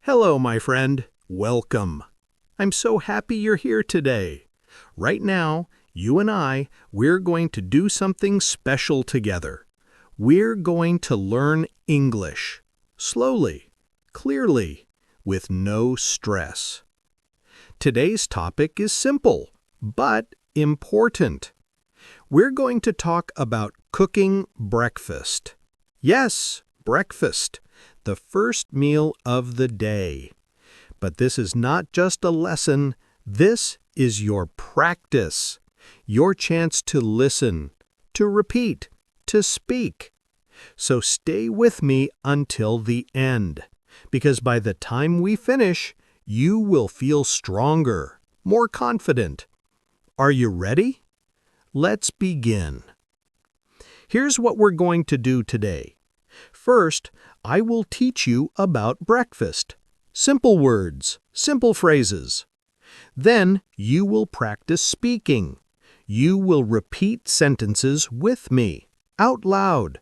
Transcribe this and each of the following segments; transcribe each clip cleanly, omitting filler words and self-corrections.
Hello, my friend. Welcome. I'm so happy you're here today. Right now, you and we're going to do something special together. We're going to learn English. Slowly, clearly, with no stress. Today's topic is simple, but important. We're going to talk about cooking breakfast. Yes, breakfast, the first meal of the day. But this is not just a lesson, this is your practice, your chance to listen, to repeat, to speak. So stay with me until the end, because by the time we finish, you will feel stronger, more confident. Are you ready? Let's begin. Here's what we're going to do today. First, I will teach you about breakfast. Simple words, simple phrases. Then you will practice speaking. You will repeat sentences with me, out loud.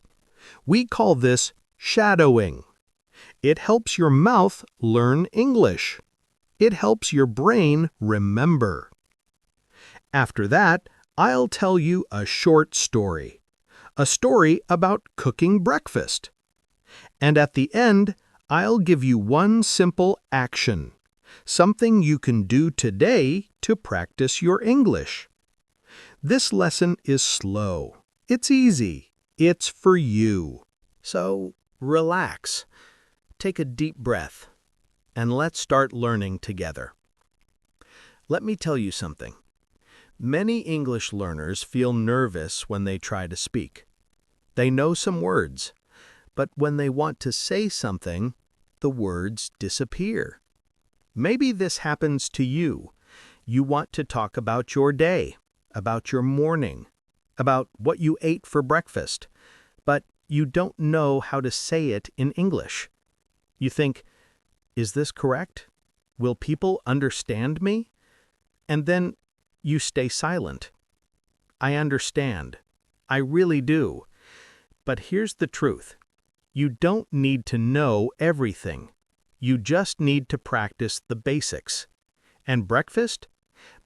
We call this shadowing. It helps your mouth learn English. It helps your brain remember. After that, I'll tell you a short story. A story about cooking breakfast. And at the end, I'll give you one simple action, something you can do today to practice your English. This lesson is slow. It's easy. It's for you. So relax, take a deep breath, and let's start learning together. Let me tell you something. Many English learners feel nervous when they try to speak. They know some words, but when they want to say something, the words disappear. Maybe this happens to you. You want to talk about your day, about your morning, about what you ate for breakfast, but you don't know how to say it in English. You think, is this correct? Will people understand me? And then you stay silent. I understand. I really do. But here's the truth. You don't need to know everything. You just need to practice the basics. And breakfast?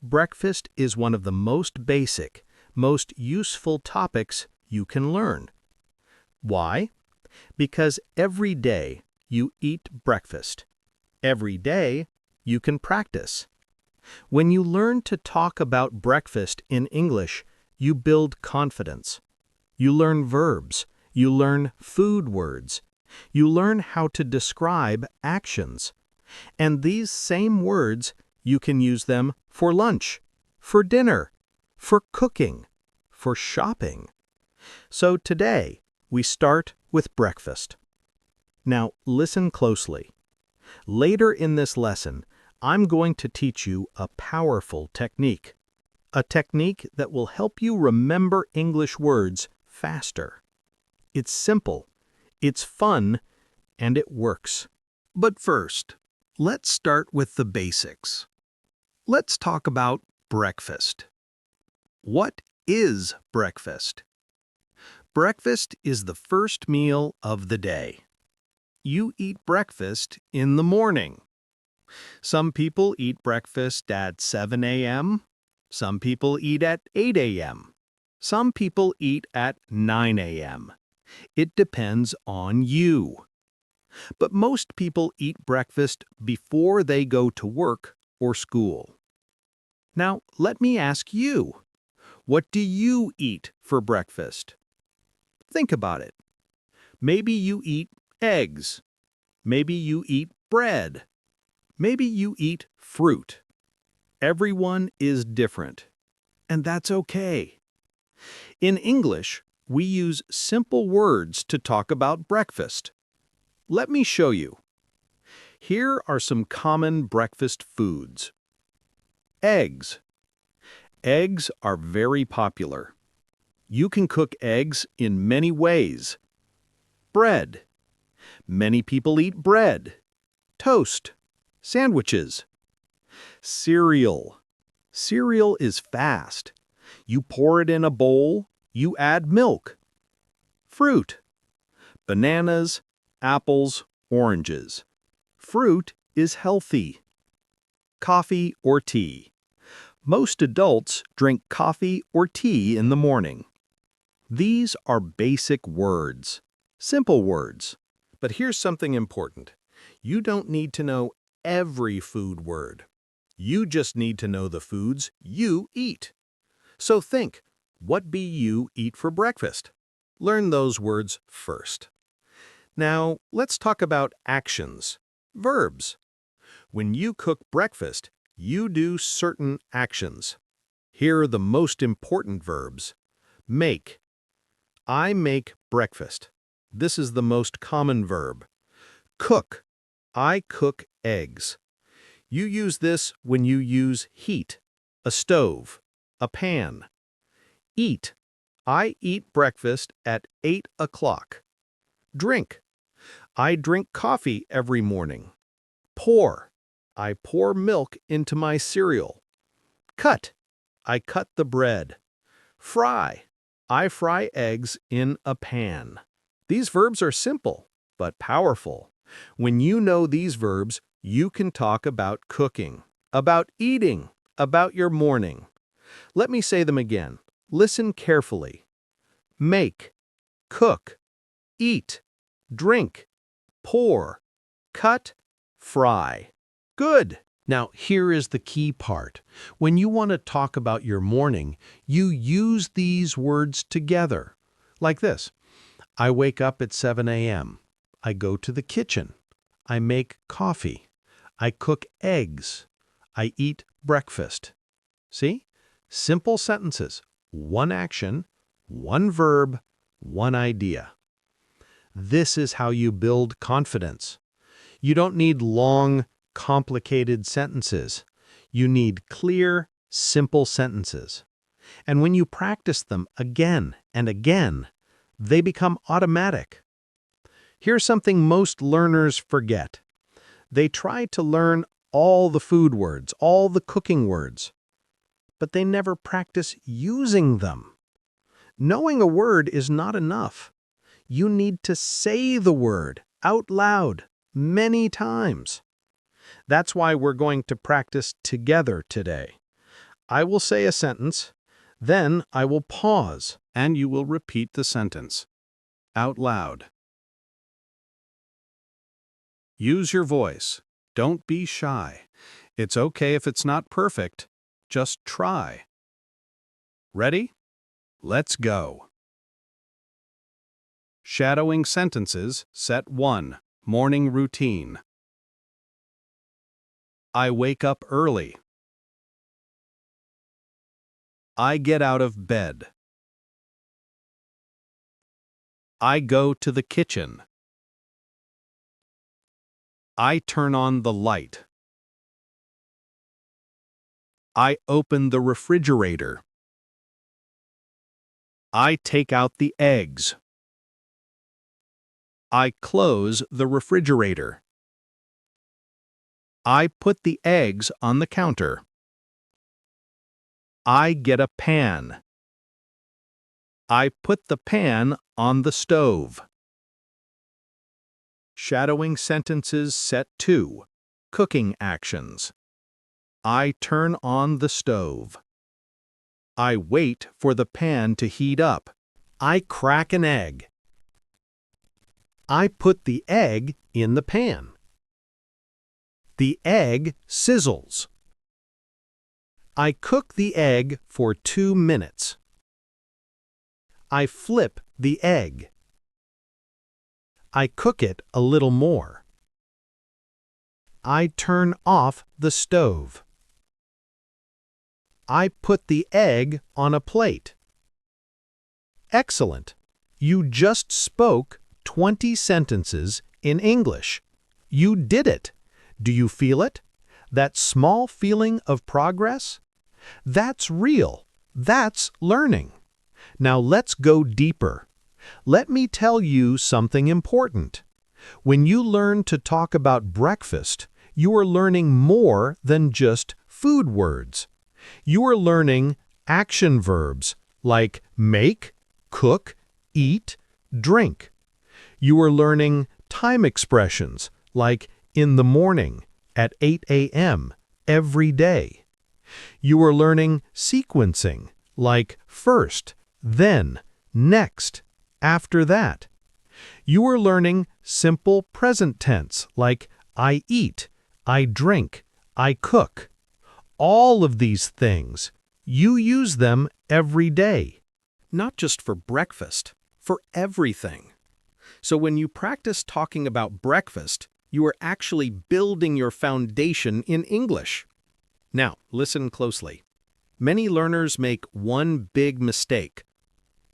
Breakfast is one of the most basic, most useful topics you can learn. Why? Because every day you eat breakfast. Every day you can practice. When you learn to talk about breakfast in English, you build confidence. You learn verbs. You learn food words. You learn how to describe actions. And these same words, you can use them for lunch, for dinner, for cooking, for shopping. So today, we start with breakfast. Now, listen closely. Later in this lesson, I'm going to teach you a powerful technique. A technique that will help you remember English words faster. It's simple, it's fun, and it works. But first, let's start with the basics. Let's talk about breakfast. What is breakfast? Breakfast is the first meal of the day. You eat breakfast in the morning. Some people eat breakfast at 7 a.m. Some people eat at 8 a.m. Some people eat at 9 a.m. It depends on you. But most people eat breakfast before they go to work or school. Now, let me ask you, what do you eat for breakfast? Think about it. Maybe you eat eggs. Maybe you eat bread. Maybe you eat fruit. Everyone is different, and that's okay. In English, we use simple words to talk about breakfast. Let me show you. Here are some common breakfast foods. Eggs. Eggs are very popular. You can cook eggs in many ways. Bread. Many people eat bread. Toast. Sandwiches. Cereal. Cereal is fast. You pour it in a bowl, you add milk. Fruit. Bananas, apples, oranges. Fruit is healthy? Coffee or tea? Most adults drink coffee or tea in the morning. These are basic words, simple words. But here's something important. You don't need to know every food word. You just need to know the foods you eat. So think, what do you eat for breakfast? Learn those words first. Now, let's talk about actions, verbs. When you cook breakfast, you do certain actions. Here are the most important verbs. Make. I make breakfast. This is the most common verb. Cook. I cook eggs. You use this when you use heat, a stove, a pan. Eat. I eat breakfast at 8 o'clock. Drink. I drink coffee every morning. Pour. I pour milk into my cereal. Cut. I cut the bread. Fry. I fry eggs in a pan. These verbs are simple, but powerful. When you know these verbs, you can talk about cooking, about eating, about your morning. Let me say them again. Listen carefully. Make, cook, eat, drink, pour, cut, fry. Good. Now, here is the key part. When you want to talk about your morning, you use these words together. Like this. I wake up at 7 a.m. I go to the kitchen. I make coffee. I cook eggs. I eat breakfast. See? Simple sentences. One action, one verb, one idea. This is how you build confidence. You don't need long, complicated sentences. You need clear, simple sentences. And when you practice them again and again, they become automatic. Here's something most learners forget. They try to learn all the food words, all the cooking words, but they never practice using them. Knowing a word is not enough. You need to say the word out loud many times. That's why we're going to practice together today. I will say a sentence, then I will pause, and you will repeat the sentence out loud. Use your voice. Don't be shy. It's okay if it's not perfect. Just try. Ready? Let's go. Shadowing sentences, set 1. Morning routine. I wake up early. I get out of bed. I go to the kitchen. I turn on the light. I open the refrigerator. I take out the eggs. I close the refrigerator. I put the eggs on the counter. I get a pan. I put the pan on the stove. Shadowing sentences set 2. Cooking actions. I turn on the stove. I wait for the pan to heat up. I crack an egg. I put the egg in the pan. The egg sizzles. I cook the egg for 2 minutes. I flip the egg. I cook it a little more. I turn off the stove. I put the egg on a plate. Excellent! You just spoke 20 sentences in English. You did it! Do you feel it? That small feeling of progress? That's real. That's learning. Now let's go deeper. Let me tell you something important. When you learn to talk about breakfast, you are learning more than just food words. You are learning action verbs like make, cook, eat, drink. You are learning time expressions like in the morning at 8 a.m. every day. You are learning sequencing, like first, then, next, after that. You are learning simple present tense, like I eat, I drink, I cook. All of these things, you use them every day. Not just for breakfast, for everything. So when you practice talking about breakfast, you are actually building your foundation in English. Now, listen closely. Many learners make one big mistake.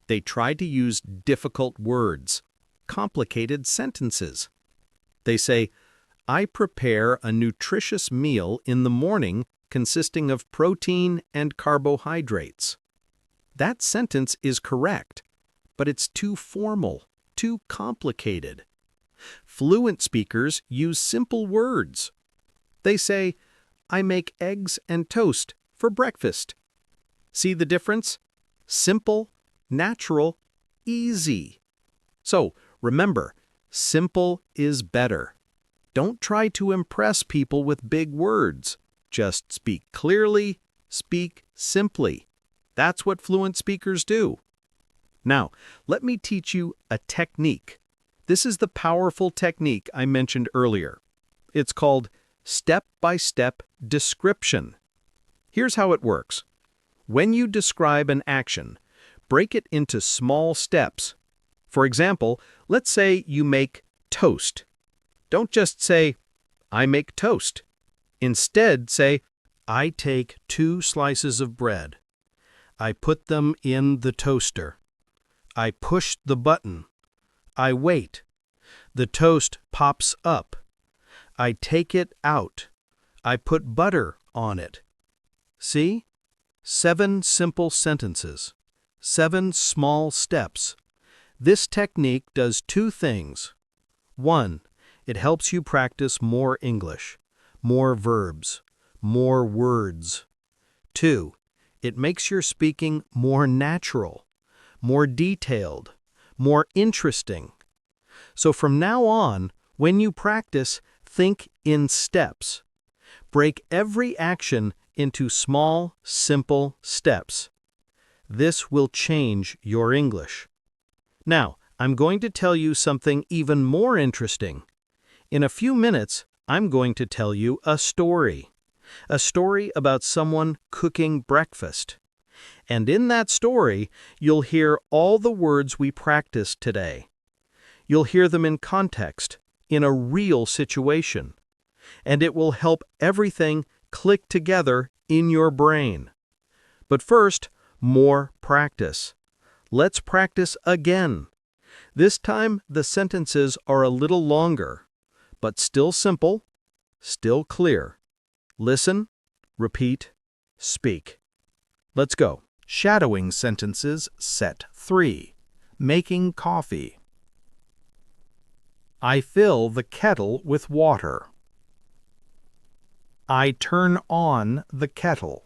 They try to use difficult words, complicated sentences. They say, I prepare a nutritious meal in the morning consisting of protein and carbohydrates. That sentence is correct, but it's too formal, too complicated. Fluent speakers use simple words. They say, I make eggs and toast for breakfast. See the difference? Simple, natural, easy. So, remember, simple is better. Don't try to impress people with big words. Just speak clearly, speak simply. That's what fluent speakers do. Now, let me teach you a technique. This is the powerful technique I mentioned earlier. It's called step-by-step description. Here's how it works. When you describe an action, break it into small steps. For example, let's say you make toast. Don't just say, I make toast. Instead, say, I take 2 slices of bread. I put them in the toaster. I push the button. I wait. The toast pops up. I take it out. I put butter on it. See? 7 simple sentences. 7 small steps. This technique does 2 things. 1. It helps you practice more English, more verbs, more words. 2. It makes your speaking more natural, more detailed, more interesting. So from now on, when you practice, think in steps. Break every action into small, simple steps. This will change your English. Now, I'm going to tell you something even more interesting. In a few minutes, I'm going to tell you a story about someone cooking breakfast. And in that story, you'll hear all the words we practiced today. You'll hear them in context, in a real situation. And it will help everything click together in your brain. But first, more practice. Let's practice again. This time, the sentences are a little longer, but still simple, still clear. Listen, repeat, speak. Let's go. Shadowing sentences set 3. Making coffee. I fill the kettle with water. I turn on the kettle.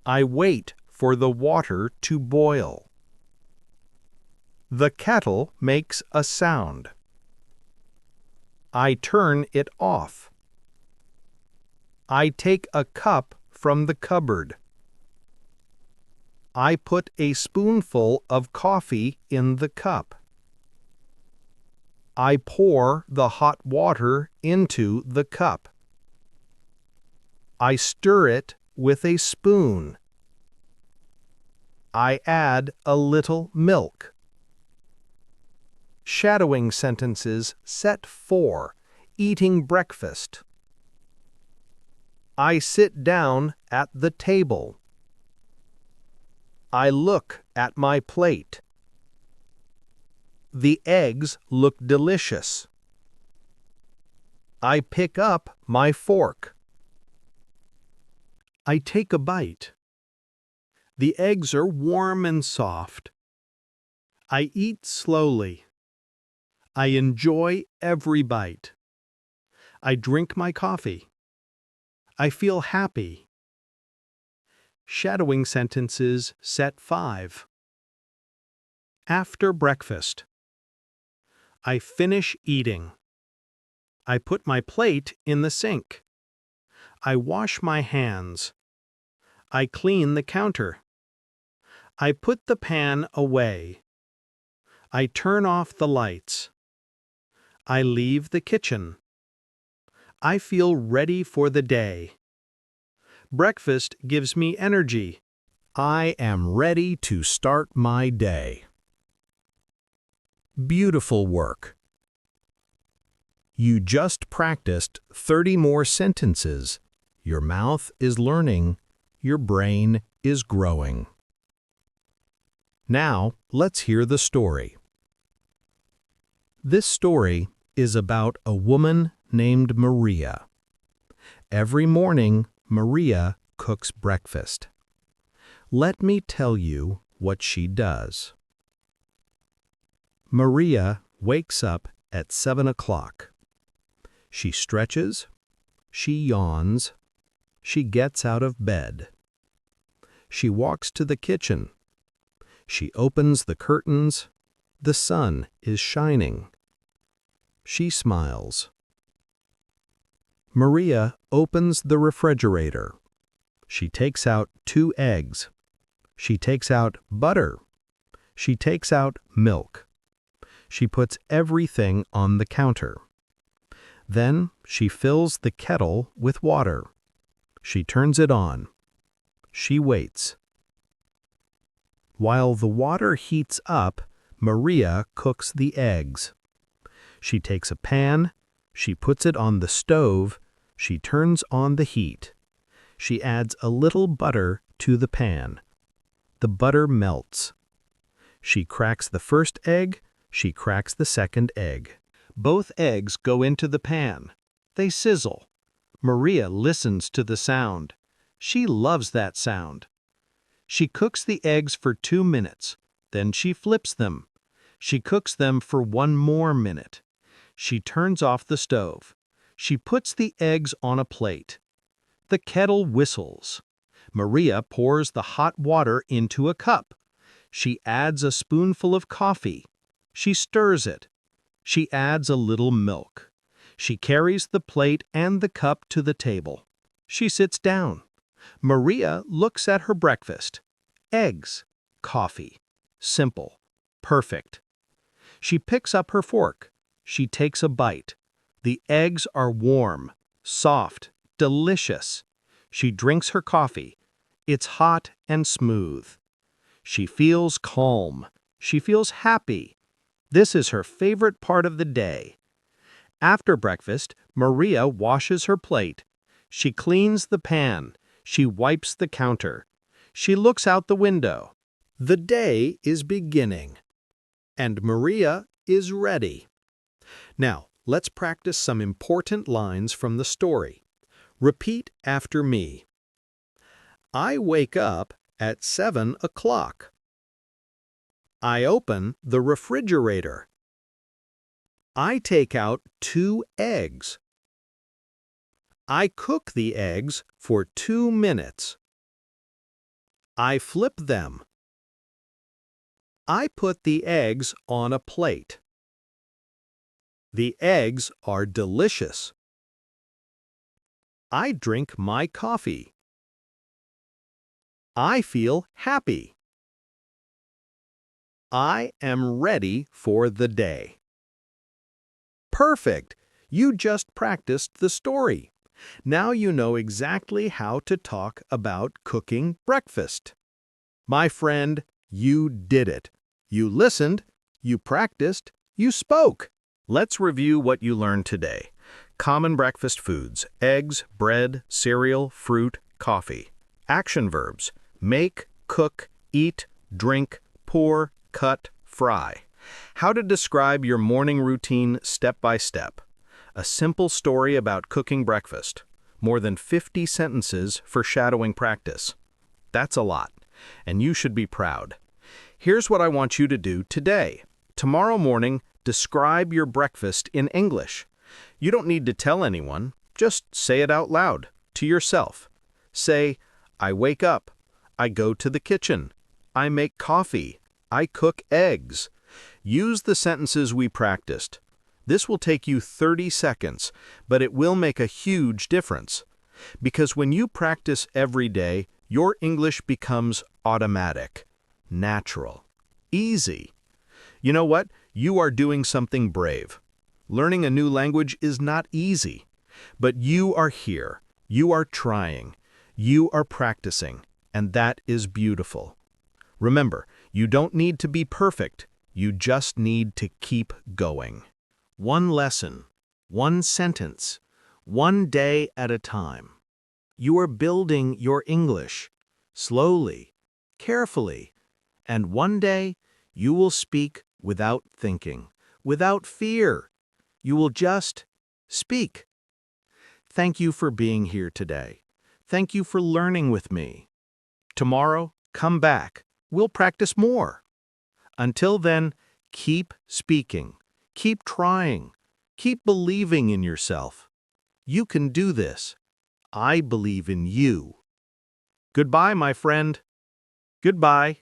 I wait for the water to boil. The kettle makes a sound. I turn it off. I take a cup from the cupboard. I put a spoonful of coffee in the cup. I pour the hot water into the cup. I stir it with a spoon. I add a little milk. Shadowing sentences set 4. Eating breakfast. I sit down at the table. I look at my plate. The eggs look delicious. I pick up my fork. I take a bite. The eggs are warm and soft. I eat slowly. I enjoy every bite. I drink my coffee. I feel happy. Shadowing sentences set 5. After breakfast. I finish eating. I put my plate in the sink. I wash my hands. I clean the counter. I put the pan away. I turn off the lights. I leave the kitchen. I feel ready for the day. Breakfast gives me energy. I am ready to start my day. Beautiful work. You just practiced 30 more sentences. Your mouth is learning. Your brain is growing. Now, let's hear the story. This story is about a woman named Maria. Every morning, Maria cooks breakfast. Let me tell you what she does. Maria wakes up at 7 o'clock. She stretches, she yawns, she gets out of bed. She walks to the kitchen. She opens the curtains. The sun is shining. She smiles. Maria opens the refrigerator. She takes out 2 eggs. She takes out butter. She takes out milk. She puts everything on the counter. Then she fills the kettle with water. She turns it on. She waits. While the water heats up, Maria cooks the eggs. She takes a pan. She puts it on the stove. She turns on the heat. She adds a little butter to the pan. The butter melts. She cracks the first egg. She cracks the second egg. Both eggs go into the pan. They sizzle. Maria listens to the sound. She loves that sound. She cooks the eggs for 2 minutes. Then she flips them. She cooks them for 1 more minute. She turns off the stove. She puts the eggs on a plate. The kettle whistles. Maria pours the hot water into a cup. She adds a spoonful of coffee. She stirs it. She adds a little milk. She carries the plate and the cup to the table. She sits down. Maria looks at her breakfast. Eggs, coffee. Simple. Perfect. She picks up her fork. She takes a bite. The eggs are warm, soft, delicious. She drinks her coffee. It's hot and smooth. She feels calm. She feels happy. This is her favorite part of the day. After breakfast, Maria washes her plate. She cleans the pan. She wipes the counter. She looks out the window. The day is beginning. And Maria is ready. Now, let's practice some important lines from the story. Repeat after me. I wake up at 7 o'clock. I open the refrigerator. I take out 2 eggs. I cook the eggs for 2 minutes. I flip them. I put the eggs on a plate. The eggs are delicious. I drink my coffee. I feel happy. I am ready for the day. Perfect! You just practiced the story. Now you know exactly how to talk about cooking breakfast. My friend, you did it. You listened, you practiced, you spoke. Let's review what you learned today. Common breakfast foods: eggs, bread, cereal, fruit, coffee. Action verbs: make, cook, eat, drink, pour, cut, fry. How to describe your morning routine step by step. A simple story about cooking breakfast. More than 50 sentences for shadowing practice. That's a lot, and you should be proud. Here's what I want you to do today. Tomorrow morning, describe your breakfast in English. You don't need to tell anyone. Just say it out loud, to yourself. Say, I wake up. I go to the kitchen. I make coffee. I cook eggs. Use the sentences we practiced. This will take you 30 seconds, but it will make a huge difference. Because when you practice every day, your English becomes automatic, natural, easy. You know what? You are doing something brave. Learning a new language is not easy. But you are here. You are trying. You are practicing. And that is beautiful. Remember, you don't need to be perfect. You just need to keep going. One lesson, one sentence, one day at a time. You are building your English, slowly, carefully, and one day you will speak without thinking, without fear. You will just speak. Thank you for being here today. Thank you for learning with me. Tomorrow, come back. We'll practice more. Until then, keep speaking, keep trying, keep believing in yourself. You can do this. I believe in you. Goodbye, my friend. Goodbye.